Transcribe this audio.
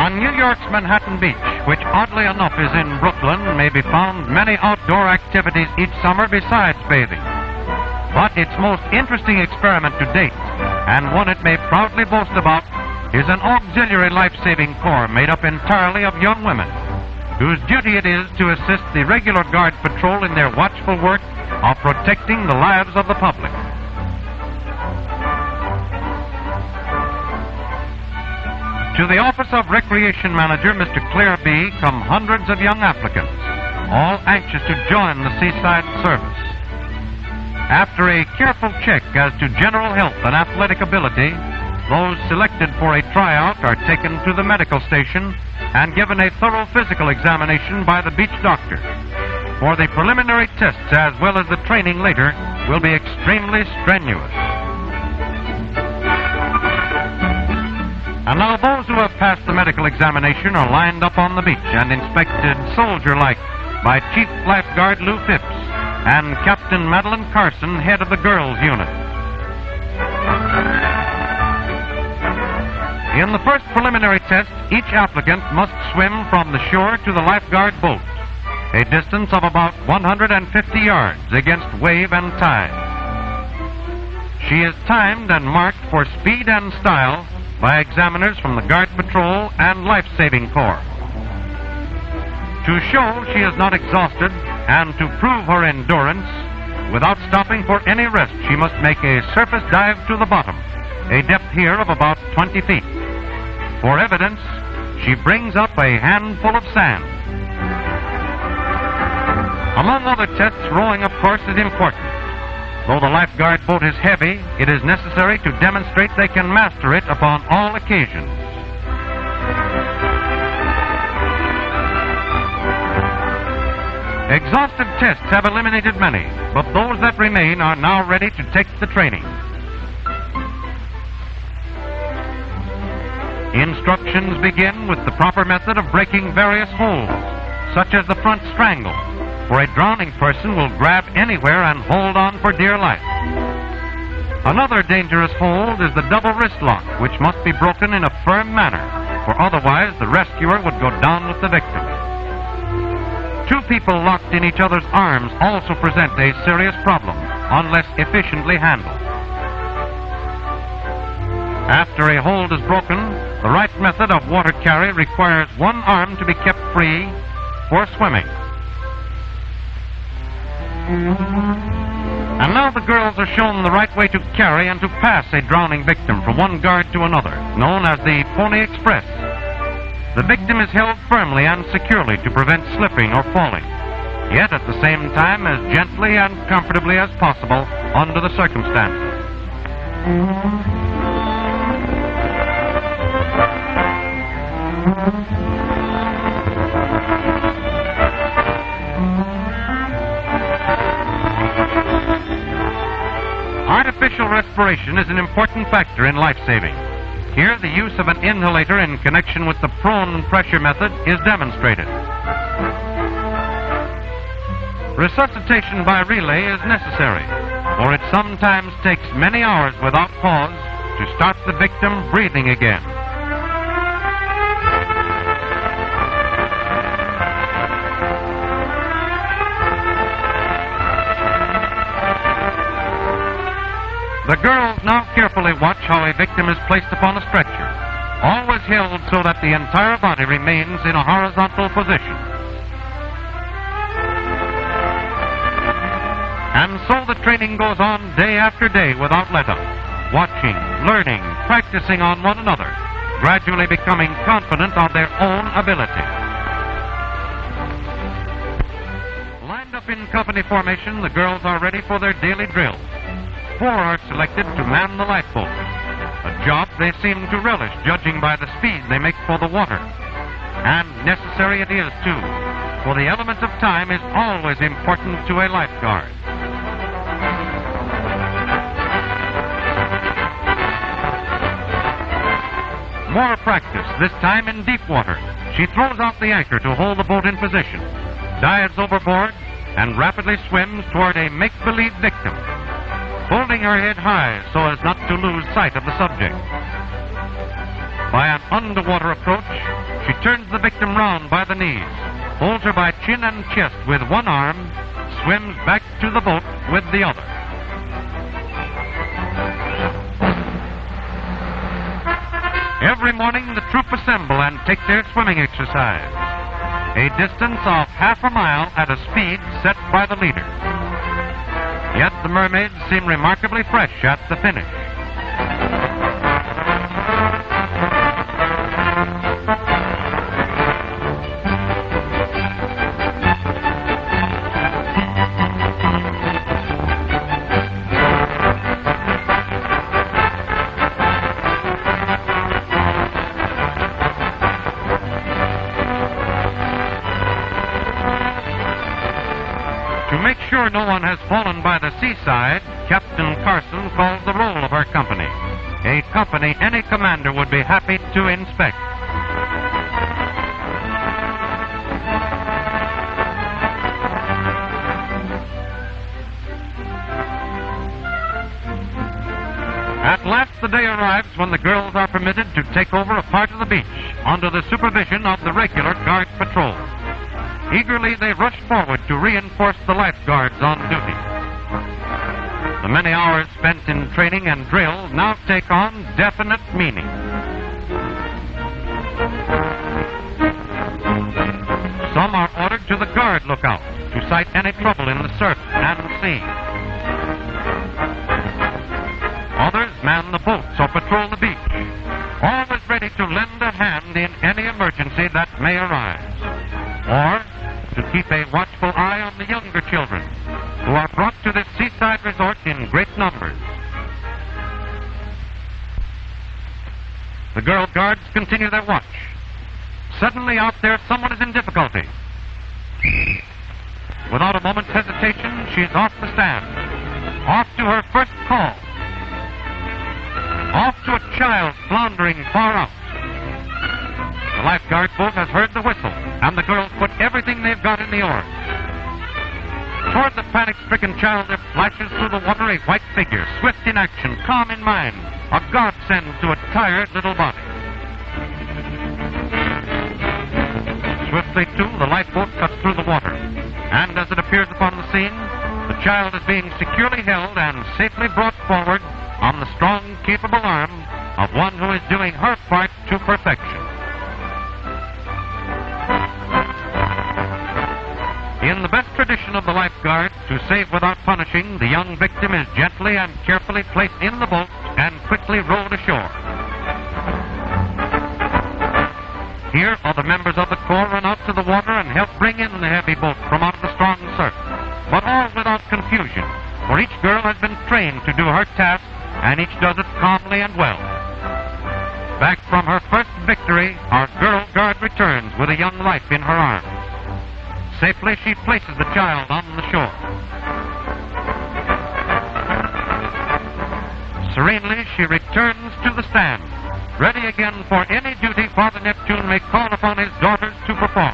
On New York's Manhattan Beach, which oddly enough is in Brooklyn, may be found many outdoor activities each summer besides bathing. But its most interesting experiment to date, and one it may proudly boast about, is an auxiliary life-saving corps made up entirely of young women, whose duty it is to assist the regular guard patrol in their watchful work of protecting the lives of the public. To the office of Recreation Manager, Mr. Claire B., come hundreds of young applicants, all anxious to join the seaside service. After a careful check as to general health and athletic ability, those selected for a tryout are taken to the medical station and given a thorough physical examination by the beach doctor. For the preliminary tests as well as the training later will be extremely strenuous. And now those who have passed the medical examination are lined up on the beach and inspected soldier-like by Chief Lifeguard Lou Phipps and Captain Madeline Carson, head of the girls' unit. In the first preliminary test, each applicant must swim from the shore to the lifeguard boat, a distance of about 150 yards against wave and tide. She is timed and marked for speed and style by examiners from the Guard Patrol and Life-Saving Corps. To show she is not exhausted and to prove her endurance, without stopping for any rest, she must make a surface dive to the bottom, a depth here of about 20 feet. For evidence, she brings up a handful of sand. Among other tests, rowing, of course, is important. Though the lifeguard boat is heavy, it is necessary to demonstrate they can master it upon all occasions. Exhaustive tests have eliminated many, but those that remain are now ready to take the training. Instructions begin with the proper method of breaking various holds, such as the front strangle, for a drowning person will grab anywhere and hold on for dear life. Another dangerous hold is the double wrist lock, which must be broken in a firm manner, for otherwise the rescuer would go down with the victim. Two people locked in each other's arms also present a serious problem, unless efficiently handled. After a hold is broken, the right method of water carry requires one arm to be kept free for swimming. And now the girls are shown the right way to carry and to pass a drowning victim from one guard to another, known as the Pony Express. The victim is held firmly and securely to prevent slipping or falling, yet at the same time as gently and comfortably as possible under the circumstances. Artificial respiration is an important factor in life-saving. Here, the use of an inhalator in connection with the prone pressure method is demonstrated. Resuscitation by relay is necessary, for it sometimes takes many hours without pause to start the victim breathing again. The girls now carefully watch how a victim is placed upon a stretcher, always held so that the entire body remains in a horizontal position. And so the training goes on day after day without let-up, watching, learning, practicing on one another, gradually becoming confident of their own ability. Lined up in company formation, the girls are ready for their daily drill. 4 are selected to man the lifeboat, a job they seem to relish, judging by the speed they make for the water. And necessary it is, too, for the element of time is always important to a lifeguard. More practice, this time in deep water. She throws out the anchor to hold the boat in position, dives overboard, and rapidly swims toward a make-believe victim, holding her head high so as not to lose sight of the subject. By an underwater approach, She turns the victim round by the knees, holds her by chin and chest with one arm, swims back to the boat with the other. Every morning the troop assemble and take their swimming exercise, a distance of half a mile at a speed set by the leader. Yet the mermaids seem remarkably fresh at the finish. To make sure no one has fallen by the seaside, Captain Carson calls the roll of her company, a company any commander would be happy to inspect. At last the day arrives when the girls are permitted to take over a part of the beach under the supervision of the regular guard patrol. Eagerly they rush forward to reinforce the lifeguards on duty. The many hours spent in training and drill now take on definite meaning. Some are ordered to the guard lookout to sight any trouble in the surf and sea. Others man the boats or patrol the beach, always ready to lend a hand in any emergency that may arise, or to keep a watchful eye on the younger children who are brought to this seaside resort in great numbers. The girl guards continue their watch. Suddenly out there someone is in difficulty. Without a moment's hesitation, she's off the stand, off to her first call, off to a child floundering far out. The lifeguard boat has heard the whistle, and the girls put everything they've got in the oars. Toward the panic-stricken child there flashes through the water a white figure, swift in action, calm in mind, a godsend to a tired little body. Swiftly, too, the lifeboat cuts through the water, and as it appears upon the scene, the child is being securely held and safely brought forward on the strong, capable arm of one who is doing her part to perfection. In the best tradition of the lifeguard, to save without punishing, the young victim is gently and carefully placed in the boat and quickly rolled ashore. Here, other members of the Corps run out to the water and help bring in the heavy boat from out of the strong surf, but all without confusion, for each girl has been trained to do her task, and each does it calmly and well. Back from her first victory, our girl guard returns with a young life in her arms. Safely, she places the child on the shore. Serenely, she returns to the stand, ready again for any duty Father Neptune may call upon his daughters to perform.